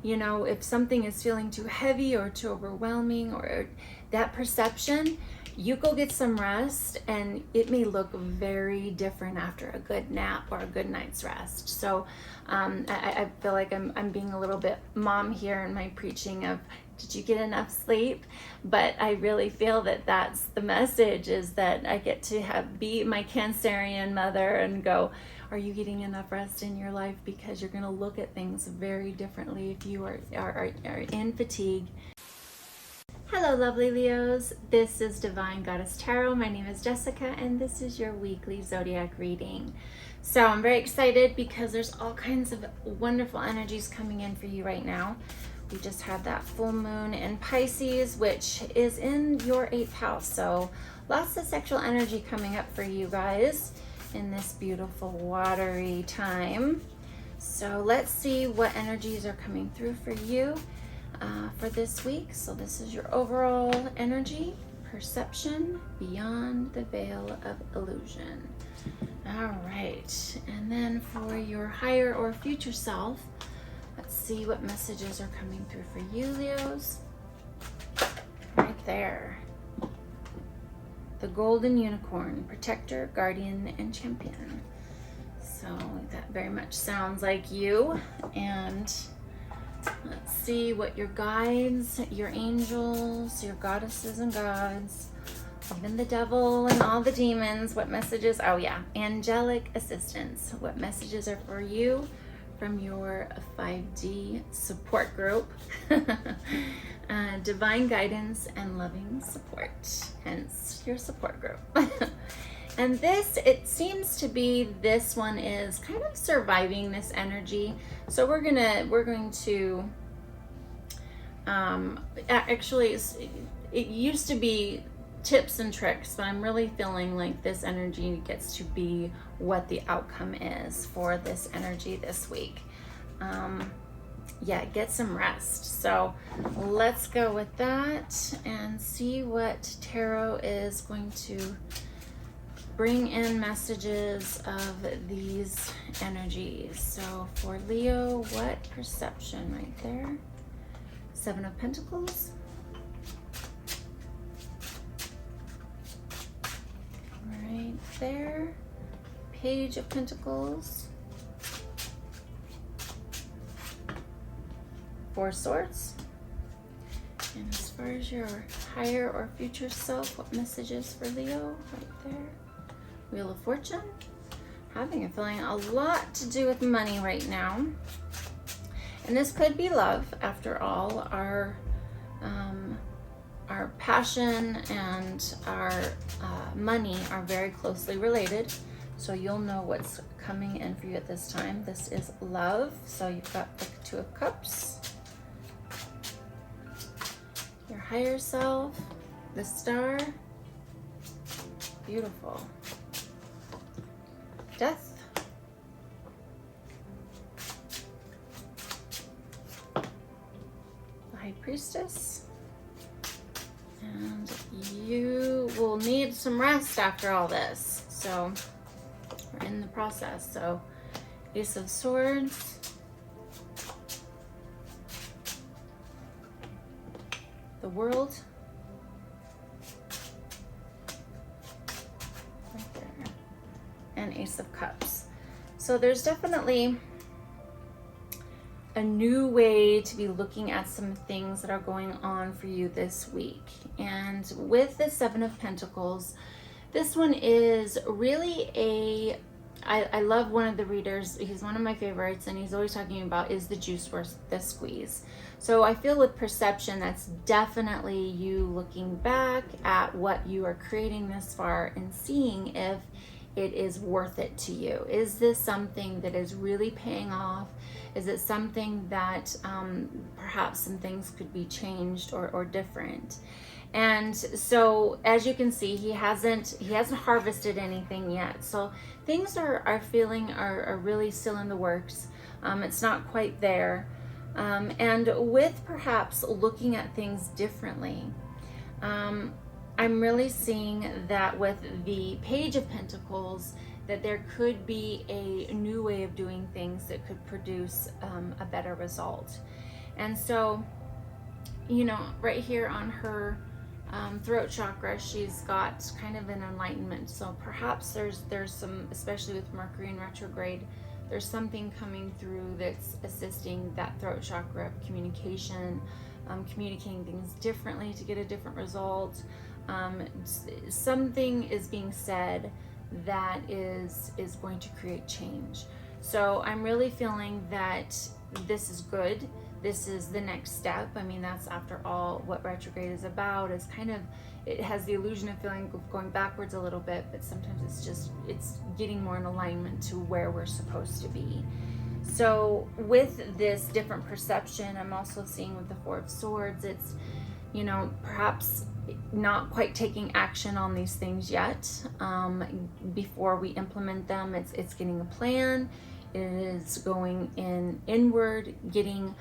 You know, if something is feeling too heavy or too overwhelming or that perception, you go get some rest and it may look very different after a good nap or a good night's rest. So I feel like I'm being a little bit mom here in my preaching of, did you get enough sleep? But I really feel that that's the message, is that I get to be my Cancerian mother and go, are you getting enough rest in your life? Because you're going to look at things very differently if you are in fatigue. Hello, lovely Leos. This is Divine Goddess Tarot. My name is Jessica, and this is your weekly zodiac reading. So I'm very excited because there's all kinds of wonderful energies coming in for you right now. We just had that full moon in Pisces, which is in your 8th house. So lots of sexual energy coming up for you guys in this beautiful watery time. So let's see what energies are coming through for you for this week. So this is your overall energy, perception beyond the veil of illusion. All right, and then for your higher or future self, let's see what messages are coming through for you, Leos. Right there. The golden unicorn, protector, guardian, and champion. So that very much sounds like you. And let's see what your guides, your angels, your goddesses and gods, even the devil and all the demons, what messages, oh yeah, angelic assistance, what messages are for you from your 5D support group. Divine guidance and loving support, hence your support group. And this, it seems to be, this one is kind of surviving this energy. So we're going to actually, it used to be tips and tricks, but I'm really feeling like this energy gets to be what the outcome is for this energy this week. Yeah, get some rest. So let's go with that and see what tarot is going to bring in messages of these energies. So for Leo, what perception right there? 7 of Pentacles. Right there. Page of Pentacles. 4 Swords. And as far as your higher or future self, what messages for Leo? Right there. Wheel of Fortune. Having a feeling a lot to do with money right now. And this could be love, after all. Our passion and our money are very closely related. So you'll know what's coming in for you at this time. This is love. So you've got the 2 of Cups. Your higher self, the Star. Beautiful. Death. The High Priestess. And you will need some rest after all this. So we're in the process. So Ace of Swords. The World. Right there. And Ace of Cups. So there's definitely a new way to be looking at some things that are going on for you this week. And with the 7 of Pentacles, this one is really I love one of the readers. He's one of my favorites, and he's always talking about, is the juice worth the squeeze? So I feel with perception, that's definitely you looking back at what you are creating this far and seeing if it is worth it to you. Is this something that is really paying off? Is it something that perhaps some things could be changed or different? And so as you can see, he hasn't harvested anything yet. So things are really still in the works. It's not quite there. And with perhaps looking at things differently, I'm really seeing that with the Page of Pentacles, that there could be a new way of doing things that could produce a better result. And so, you know, right here on her throat chakra, she's got kind of an enlightenment. So perhaps there's some, especially with Mercury in retrograde, there's something coming through that's assisting that throat chakra of communication, communicating things differently to get a different result. Something is being said that is going to create change. So I'm really feeling that this is good. This is the next step. I mean, that's after all what retrograde is about, is kind of, it has the illusion of feeling of going backwards a little bit, but sometimes it's getting more in alignment to where we're supposed to be. So with this different perception, I'm also seeing with the Four of Swords, it's, you know, perhaps not quite taking action on these things yet. Before we implement them, it's getting a plan. It is going inward, getting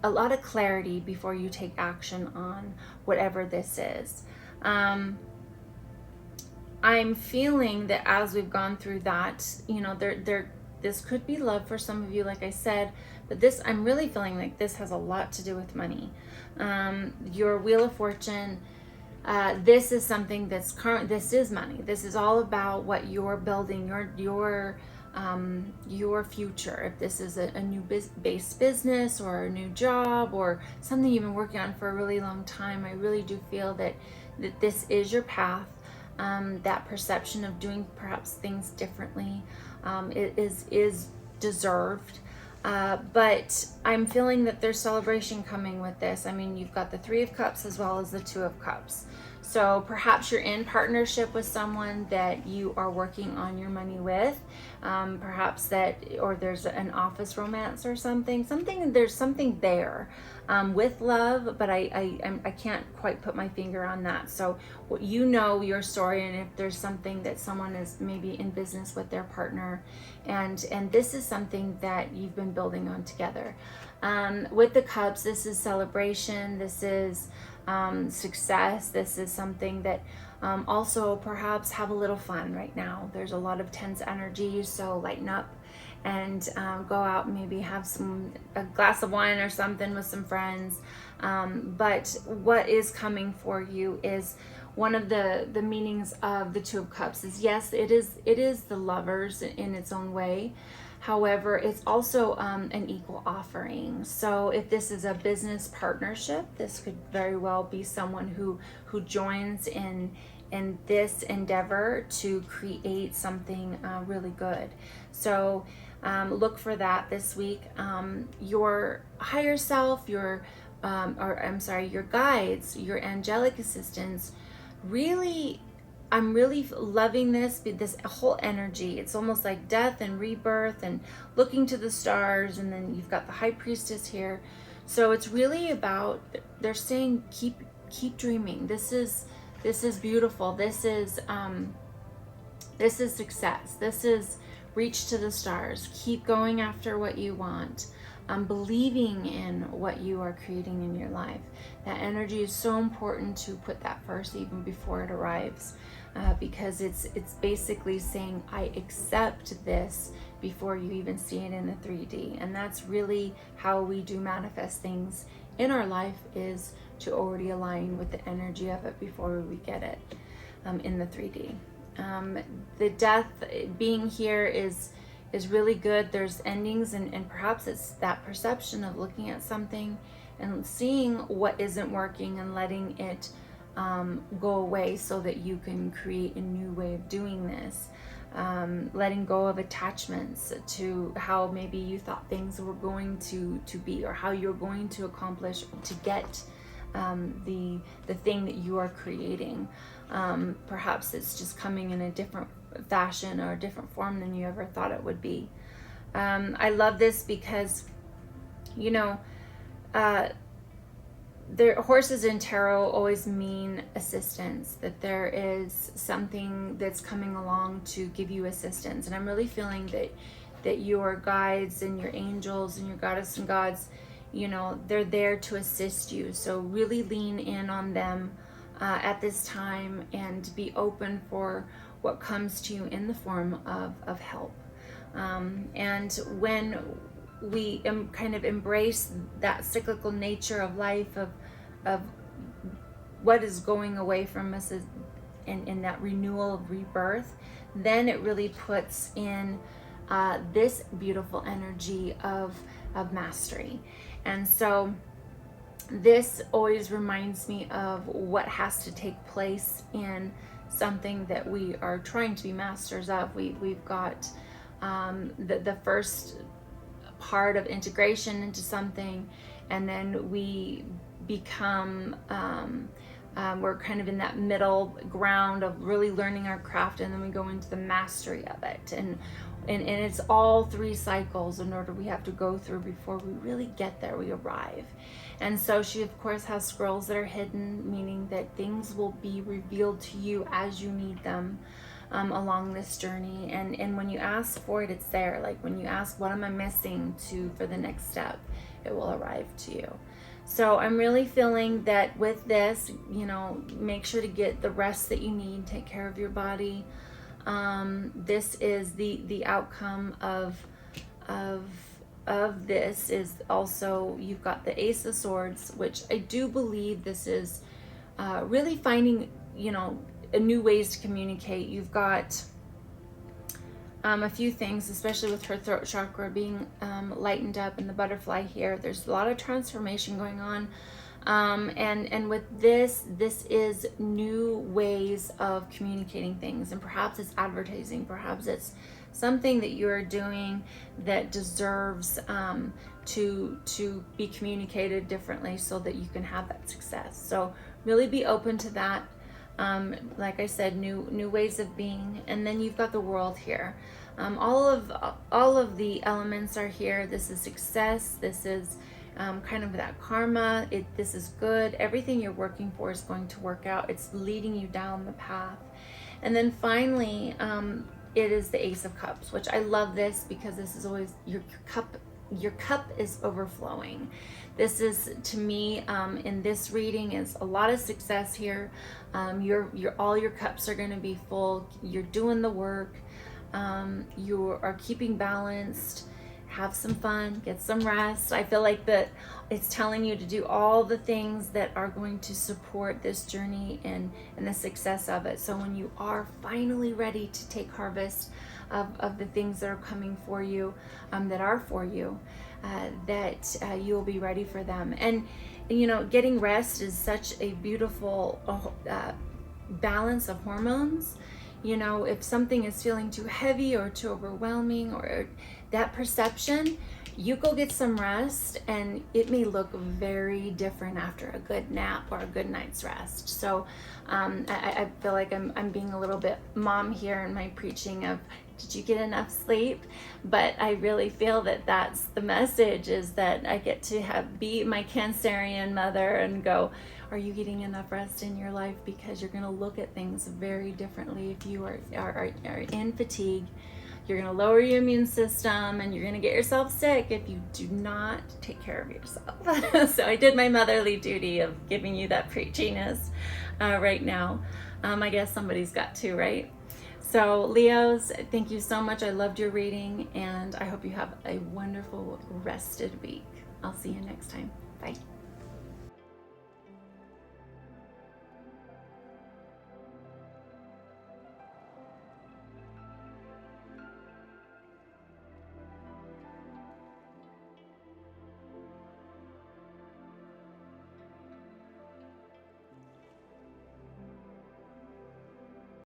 a lot of clarity before you take action on whatever this is. I'm feeling that as we've gone through that, you know, this could be love for some of you, like I said, but this, I'm really feeling like this has a lot to do with money. Your Wheel of Fortune, this is something that's current. This is money. This is all about what you're building, your future. If this is a new base business or a new job or something you've been working on for a really long time, I really do feel that this is your path. That perception of doing perhaps things differently is deserved. But I'm feeling that there's celebration coming with this. I mean, you've got the Three of Cups as well as the Two of Cups. So perhaps you're in partnership with someone that you are working on your money with. Perhaps that, or there's an office romance or something. There's something there with love, but I can't quite put my finger on that. So you know your story, and if there's something that someone is maybe in business with their partner, and this is something that you've been building on together. With the Cups, this is celebration. This is success. This is something that also perhaps have a little fun right now. There's a lot of tense energy, so lighten up and go out and maybe have a glass of wine or something with some friends. But what is coming for you is one of the meanings of the Two of Cups is, yes, it is the lovers in its own way. However, it's also an equal offering. So if this is a business partnership, this could very well be someone who joins in this endeavor to create something really good. So look for that this week. Your higher self, your guides, your angelic assistants, really, I'm really loving this whole energy. It's almost like death and rebirth and looking to the stars, and then you've got the High Priestess here. So it's really about, they're saying keep dreaming. This is beautiful. This is success. This is reach to the stars. Keep going after what you want. Believing in what you are creating in your life. That energy is so important to put that first even before it arrives, because it's basically saying, I accept this before you even see it in the 3D. And that's really how we do manifest things in our life, is to already align with the energy of it before we get it in the 3D. The death being here is really good. There's endings, and perhaps it's that perception of looking at something and seeing what isn't working and letting it go away so that you can create a new way of doing this. Letting go of attachments to how maybe you thought things were going to be, or how you're going to accomplish to get the thing that you are creating. Perhaps it's just coming in a different fashion or a different form than you ever thought it would be. I love this because, you know, horses in tarot always mean assistance, that there is something that's coming along to give you assistance. And I'm really feeling that your guides and your angels and your goddess and gods, you know, they're there to assist you. So really lean in on them at this time, and be open for what comes to you in the form of help. And when we kind of embrace that cyclical nature of life, of what is going away from us in that renewal of rebirth, then it really puts in this beautiful energy of mastery. And so this always reminds me of what has to take place in something that we are trying to be masters of. We've got the first part of integration into something, and then we become we're kind of in that middle ground of really learning our craft, and then we go into the mastery of it, and it's all 3 cycles in order we have to go through before we really get there, we arrive. And so she of course has scrolls that are hidden, meaning that things will be revealed to you as you need them along this journey. And when you ask for it, it's there. Like when you ask, what am I missing for the next step, it will arrive to you. So I'm really feeling that with this, make sure to get the rest that you need, take care of your body. This is the outcome of this is also, you've got the Ace of Swords, which I do believe this is really finding, new ways to communicate. You've got a few things, especially with her throat chakra being lightened up, and the butterfly here. There's a lot of transformation going on. And with this is new ways of communicating things, and perhaps it's advertising, perhaps it's something that you're doing that deserves to be communicated differently so that you can have that success. So really be open to that. Like I said, new ways of being. And then you've got the World here. All of the elements are here. This is success. This is kind of that karma. This is good. Everything you're working for is going to work out. It's leading you down the path. And then finally, it is the Ace of Cups, which I love this because this is always your cup is overflowing. This is, to me, in this reading, is a lot of success here. All your cups are going to be full. You're doing the work. You are keeping balanced. Have some fun, get some rest. I feel like that it's telling you to do all the things that are going to support this journey and the success of it. So when you are finally ready to take harvest of the things that are coming for you, that are for you, that you'll be ready for them. And getting rest is such a beautiful balance of hormones. If something is feeling too heavy or too overwhelming, or that perception, you go get some rest, and it may look very different after a good nap or a good night's rest. So I feel like I'm being a little bit mom here in my preaching of, did you get enough sleep? But I really feel that that's the message, is that I get to be my Cancerian mother and go, are you getting enough rest in your life? Because you're going to look at things very differently if you are in fatigue. You're going to lower your immune system, and you're going to get yourself sick if you do not take care of yourself. So I did my motherly duty of giving you that preachiness right now. I guess somebody's got to, right? So Leos, thank you so much. I loved your reading, and I hope you have a wonderful rested week. I'll see you next time. Bye.